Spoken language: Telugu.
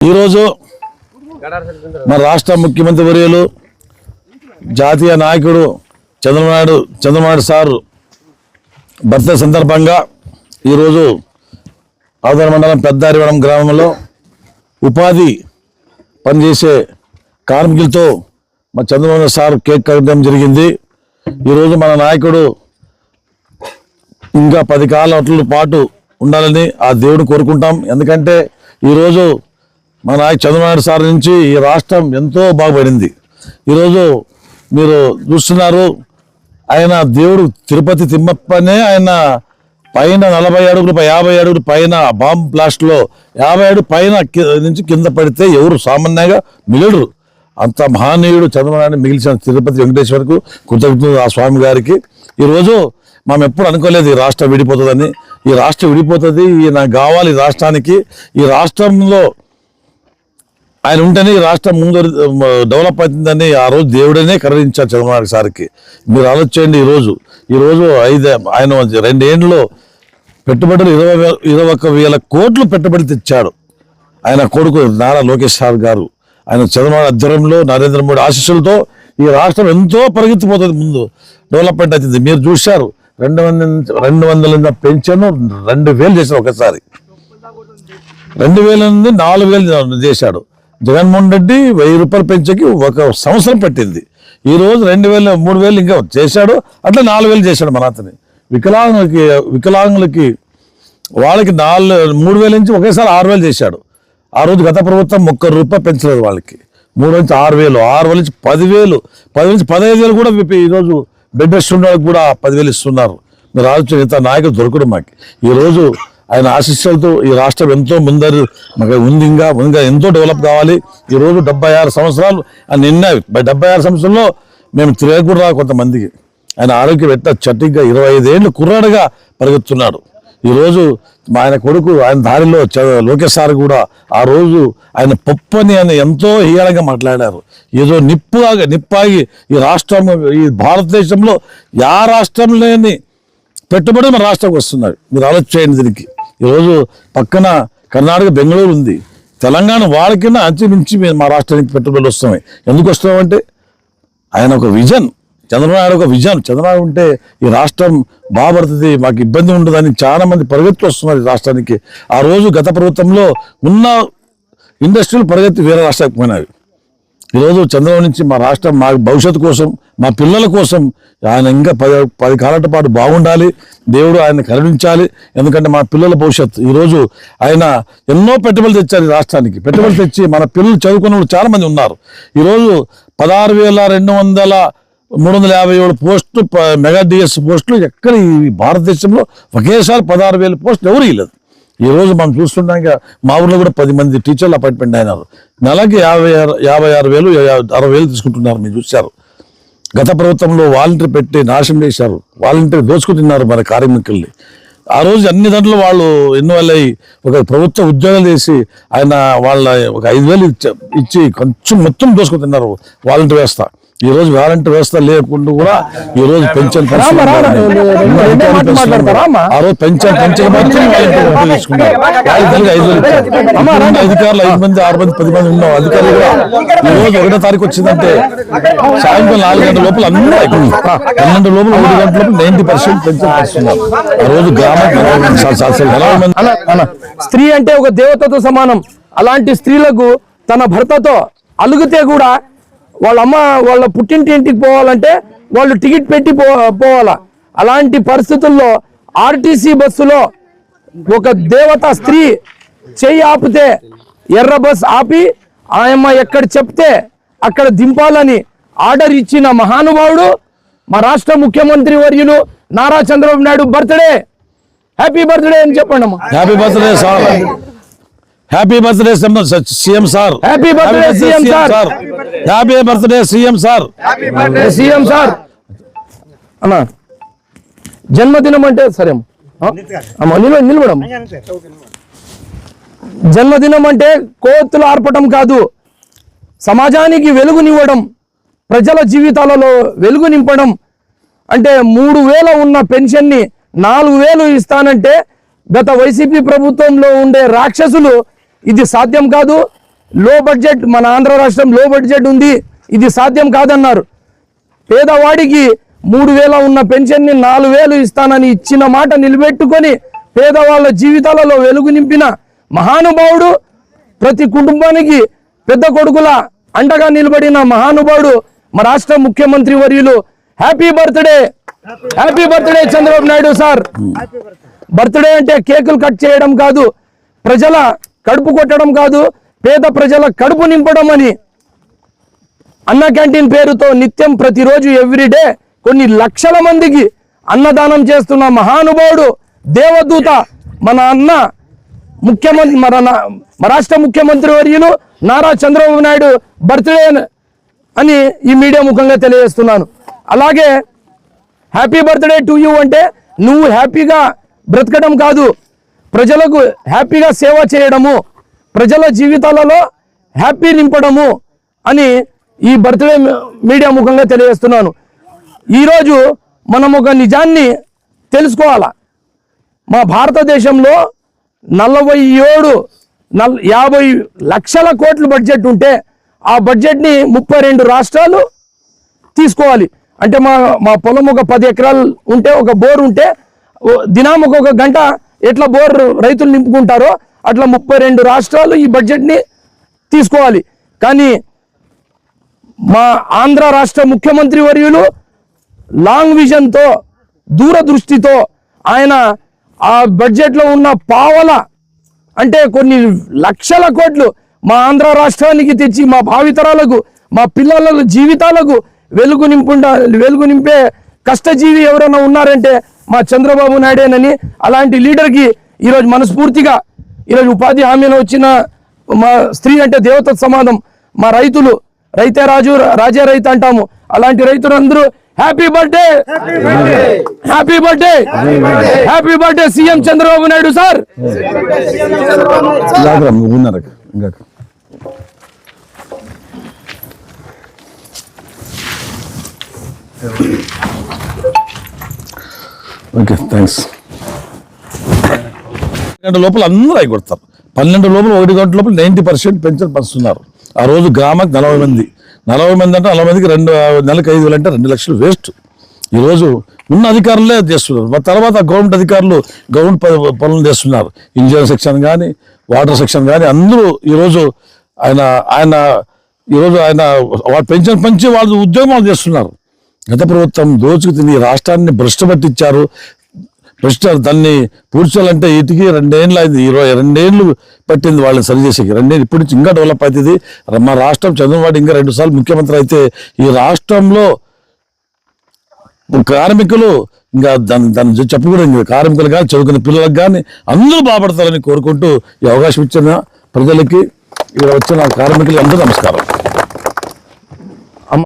ఈరోజు మన రాష్ట్ర ముఖ్యమంత్రి వర్యులు జాతీయ నాయకుడు చంద్రబాబు సార్ బర్త్డే సందర్భంగా ఈరోజు ఆదర మండలం పెద్దారివడం గ్రామంలో ఉపాధి పనిచేసే కార్మికులతో మా చంద్రబాబు సార్ కేక్ కట్టడం జరిగింది. ఈరోజు మన నాయకుడు ఇంకా 10 కాలాల పాటు ఉండాలని ఆ దేవుడిని కోరుకుంటాం. ఎందుకంటే ఈరోజు మన నాయకు చంద్రబాబు సార్ నుంచి ఈ రాష్ట్రం ఎంతో బాగుపడింది. ఈరోజు మీరు చూస్తున్నారు, ఆయన దేవుడు తిరుపతి తిమ్మప్పనే ఆయన పైన 40 అడుగులు 50 అడుగులు పైన బాంబ్ బ్లాస్ట్లో 50 అడుగు పైన నుంచి కింద పడితే ఎవరు సామాన్యంగా మిగలరు. అంత మహనీయుడు చంద్రబాబు మిగిల్చిన తిరుపతి వెంకటేశ్వరకు కృతజ్ఞతలు ఆ స్వామి గారికి. ఈరోజు మనం ఎప్పుడు అనుకోలేదు ఈ రాష్ట్రం విడిపోతుందని. ఈ రాష్ట్రం విడిపోతుంది, నాకు కావాలి రాష్ట్రానికి. ఈ రాష్ట్రంలో ఆయన ఉంటేనే ఈ రాష్ట్రం ముందు డెవలప్ అవుతుందని ఆ రోజు దేవుడనే కరుణించారు చంద్రబాబు సార్కి. మీరు ఆలోచించండి. ఈరోజు ఆయన 2 ఏళ్ళలో పెట్టుబడులు 21,000 కోట్లు పెట్టుబడి తెచ్చాడు. ఆయన కొడుకు నారా లోకేష్ సార్ గారు, ఆయన చంద్రబాబు ఆధ్వర్యంలో నరేంద్ర మోడీ ఆశీస్సులతో ఈ రాష్ట్రం ఎంతో పరిగెత్తిపోతుంది, ముందు డెవలప్మెంట్ అవుతుంది. మీరు చూశారు 200 పెన్షన్ 2,000 చేశారు ఒకసారి. 2,000 నుండి 4,000 చేశాడు. జగన్మోహన్ రెడ్డి 1,000 రూపాయలు పెంచకి 1 సంవత్సరం పట్టింది. ఈరోజు 2,000 3,000 ఇంకా చేశాడు, అట్లా 4,000 చేశాడు. మన అతని వికలాంగులకి వాళ్ళకి 3,000 నుంచి ఒకేసారి 6,000 చేశాడు. ఆ రోజు గత ప్రభుత్వం 1 రూపాయి పెంచలేదు వాళ్ళకి. 3 నుంచి 6,000, 6,000 నుంచి 10,000, 10 నుంచి 15,000 కూడా ఈరోజు బెడ్ రెస్ట్ ఉన్న వాళ్ళకి కూడా 10,000 ఇస్తున్నారు. మీరు ఆలోచన ఇంత నాయకుడు దొరకడం మాకు. ఈరోజు ఆయన ఆశీస్సులతో ఈ రాష్ట్రం ఎంతో ముందరు ఉంది, ఇంకా ఎంతో డెవలప్ కావాలి. ఈరోజు 76 సంవత్సరాలు అని నిన్నాయి. 76 సంవత్సరంలో మేము తిరగకూడదు కొంతమందికి. ఆయన ఆరోగ్యం ఎట్లా చట్టిగా 25 ఏళ్ళు కుర్రాడుగా పరిగెత్తున్నాడు. ఈరోజు ఆయన కొడుకు ఆయన దారిలో లోకేష్ సార్ కూడా ఆ రోజు ఆయన పప్పని ఆయన ఎంతో హీనంగా మాట్లాడారు. ఏదో నిప్పాగి ఈ రాష్ట్రం, ఈ భారతదేశంలో రాష్ట్రం లేని పెట్టుబడి మన రాష్ట్రానికి వస్తున్నాయి. మీరు ఆలోచించండి దీనికి. ఈరోజు పక్కన కర్ణాటక బెంగళూరు ఉంది, తెలంగాణ వాళ్ళకిన్న అంచుమించి మా రాష్ట్రానికి పెట్టుబడులు వస్తున్నాయి. ఎందుకు వస్తున్నామంటే ఆయన ఒక విజన్, చంద్రబాబు ఒక విజన్. చంద్రబాబు ఉంటే ఈ రాష్ట్రం బాగుపడుతుంది, మాకు ఇబ్బంది ఉండదని చాలా మంది పరిగెత్తి వస్తున్నారు ఈ రాష్ట్రానికి. ఆ రోజు గత ప్రభుత్వంలో ఉన్న ఇండస్ట్రీలు పరిగెత్తి వేరే రాష్ట్రానికి పోయినాయి. ఈరోజు చంద్రబాబు నుంచి మా రాష్ట్రం, మా భవిష్యత్తు కోసం, మా పిల్లల కోసం ఆయన ఇంకా 10 కాలాల పాటు బాగుండాలి. దేవుడు ఆయన కరుణించాలి. ఎందుకంటే మా పిల్లల భవిష్యత్తు. ఈరోజు ఆయన ఎన్నో పెట్టుబడులు తెచ్చారు ఈ రాష్ట్రానికి. పెట్టుబడులు తెచ్చి మన పిల్లలు చదువుకున్న వాళ్ళు చాలా మంది ఉన్నారు. ఈరోజు 16,357 పోస్టులు మెగా డిఎస్ పోస్టులు ఎక్కడ ఈ భారతదేశంలో ఒకేసారి 16,000 పోస్టులు ఎవరు ఇవ్వలేదు. ఈరోజు మనం చూస్తున్నాం, మా ఊర్లో కూడా 10 మంది టీచర్లు అపాయింట్మెంట్ అయినారు. నెలకి 56,000 60,000 తీసుకుంటున్నారు. మీరు చూశారు. గత ప్రభుత్వంలో వాలంటీర్ పెట్టి నాశనం చేశారు. వాలంటీర్ దోచుకుంటున్నారు మన కార్మికుల్ని. ఆ రోజు అన్ని దాంట్లో వాళ్ళు ఎన్నువల్ల ఒక ప్రభుత్వ ఉద్యోగాలు చేసి ఆయన వాళ్ళ ఒక 5,000 ఇచ్చి కొంచెం మొత్తం దోచుకుంటున్నారు వాలంటీర్ వ్యవస్థ. ఈ రోజు వాలంటీర్ వ్యవస్థ లేకుండా కూడా ఈ రోజు పెన్షన్ ఆ రోజు పెన్షన్ తీసుకున్నారు. అధికారులు 5 మంది 6 మంది 10 మంది ఉన్నాం. అధికారులు కూడా ఈ రోజు 1వ తారీఖు వచ్చిందంటే సాయంత్రం 4 గంటల లోపల అందరూ 12 లోపల 1 గంటల లోపల 90% పెన్షన్ ఇస్తున్నారు. ఆ రోజు స్త్రీ అంటే ఒక దేవతతో సమానం. అలాంటి స్త్రీలకు తన భర్తతో అలుగుతే కూడా వాళ్ళ పుట్టింటికి పోవాలంటే వాళ్ళు టికెట్ పెట్టి పోవాలా. అలాంటి పరిస్థితుల్లో ఆర్టీసీ బస్సులో ఒక దేవత స్త్రీ చెయ్యి ఆపితే ఎర్ర బస్ ఆపి ఆయమ్మ ఎక్కడ చెప్తే అక్కడ దింపాలని ఆర్డర్ ఇచ్చిన మహానుభావుడు మా రాష్ట్ర ముఖ్యమంత్రి వర్యులు Nara Chandrababu Naidu birthday. Happy birthday అని చెప్పండి అమ్మా. Happy birthday sir. Happy birthday CM sir. Happy birthday CM sir. Happy birthday CM sir. CM sir అన్నా జన్మదినం అంటే సరే అమ్మా నిలబడమ్మా. జన్మదినం అంటే కోతులు ఆర్పటం కాదు, సమాజానికి వెలుగునివ్వడం, ప్రజల జీవితాలలో వెలుగు నింపడం. అంటే 3,000 ఉన్న పెన్షన్ని 4,000 ఇస్తానంటే గత వైసీపీ ప్రభుత్వంలో ఉండే రాక్షసులు ఇది సాధ్యం కాదు, లో బడ్జెట్, మన ఆంధ్ర రాష్ట్రం లో బడ్జెట్ ఉంది, ఇది సాధ్యం కాదన్నారు. పేదవాడికి 3,000 ఉన్న పెన్షన్ని 4,000 ఇస్తానని ఇచ్చిన మాట నిలబెట్టుకొని పేదవాళ్ళ జీవితాలలో వెలుగు నింపిన మహానుభావుడు, ప్రతి కుటుంబానికి పెద్ద కొడుకుల అండగా నిలబడిన మహానుభావుడు మా రాష్ట్ర ముఖ్యమంత్రి వర్యులు. Happy birthday, happy birthday Chandrababu Naidu sir. Birthday అంటే కేకులు కట్ చేయడం కాదు, ప్రజల కడుపు కొట్టడం కాదు, పేద ప్రజల కడుపు నింపడం అని అన్న క్యాంటీన్ పేరుతో నిత్యం ప్రతిరోజు ఎవ్రీడే కొన్ని లక్షల మందికి అన్నదానం చేస్తున్న మహానుభావుడు, దేవదూత మన అన్న ముఖ్యమంత్రి, మన రాష్ట్ర ముఖ్యమంత్రి వర్యులు నారా చంద్రబాబు నాయుడు బర్త్డే అని ఈ మీడియా ముఖంగా తెలియజేస్తున్నాను. అలాగే హ్యాపీ బర్త్డే టు యూ అంటే నువ్వు హ్యాపీగా బ్రతకడం కాదు, ప్రజలకు హ్యాపీగా సేవ చేయడము, ప్రజల జీవితాలలో హ్యాపీ నింపడము అని ఈ బర్త్డే మీడియా ముఖంగా తెలియజేస్తున్నాను. ఈరోజు మనం ఒక నిజాన్ని తెలుసుకోవాలా. మా భారతదేశంలో 50 లక్షల కోట్ల బడ్జెట్ ఉంటే ఆ బడ్జెట్ని 32 రాష్ట్రాలు తీసుకోవాలి. అంటే మా పొలం ఒక 10 ఎకరాలు ఉంటే, ఒక బోర్ ఉంటే దినాముకు ఒక గంట ఎట్లా బోర్ రైతులు నింపుకుంటారో అట్లా 32 రాష్ట్రాలు ఈ బడ్జెట్ని తీసుకోవాలి. కానీ మా ఆంధ్ర రాష్ట్ర ముఖ్యమంత్రి వర్యులు లాంగ్ విజన్తో, దూరదృష్టితో ఆయన ఆ బడ్జెట్లో ఉన్న పావల అంటే కొన్ని లక్షల కోట్లు మా ఆంధ్ర రాష్ట్రానికి తెచ్చి మా భావితరాలకు, మా పిల్లల జీవితాలకు వెలుగు నింపే కష్టజీవి ఎవరైనా ఉన్నారంటే మా చంద్రబాబు నాయుడేనని, అలాంటి లీడర్కి ఈరోజు మనస్ఫూర్తిగా ఈరోజు ఉపాధి హామీలో వచ్చిన మా స్త్రీ అంటే దేవత సమానం, మా రైతులు, రైతే రాజు రాజే రైతు అంటాము, అలాంటి రైతులందరూ happy birthday, happy birthday, happy birthday CM Chandrababu Naidu sir. Okay, thanks. 12 గంటల లోపల అందరూ అయి కొడతారు. 12 లోపల 1 గంట లోపల 90% పెన్షన్ పంచుతున్నారు. ఆ రోజు గ్రామానికి 40 మంది అంటే 40 మందికి నెలకు 5,000 అంటే 2 లక్షలు వేస్ట్. ఈరోజు ఉన్న అధికారులే చేస్తున్నారు. తర్వాత గవర్నమెంట్ అధికారులు గవర్నమెంట్ పనులు చేస్తున్నారు. ఇంజనీర్ సెక్షన్ కానీ, వాటర్ సెక్షన్ కానీ అందరూ ఈరోజు ఆయన పెన్షన్ పంచి వాళ్ళు ఉద్యోగాలు చేస్తున్నారు. గత ప్రభుత్వం దోచుకు తిని రాష్ట్రాన్ని భ్రష్టు పట్టించారు. దాన్ని పూడ్చాలంటే వీటికి 2 ఏళ్ళు అయింది. 22 ఏళ్ళు పట్టింది వాళ్ళని సరిచేసేకి. 2 ఏళ్ళు ఇప్పటి నుంచి ఇంకా డెవలప్ అవుతుంది. మా రాష్ట్రం చంద్రబాబు ఇంకా 2 సార్లు ముఖ్యమంత్రి అయితే ఈ రాష్ట్రంలో కార్మికులు ఇంకా దాన్ని చెప్పకూడదు. కార్మికులు కానీ, చదువుకునే పిల్లలకు కానీ అందరూ బాగుపడతారని కోరుకుంటూ ఈ అవకాశం ఇచ్చిన ప్రజలకి, ఇక్కడ వచ్చిన కార్మికులకి అందరూ నమస్కారం.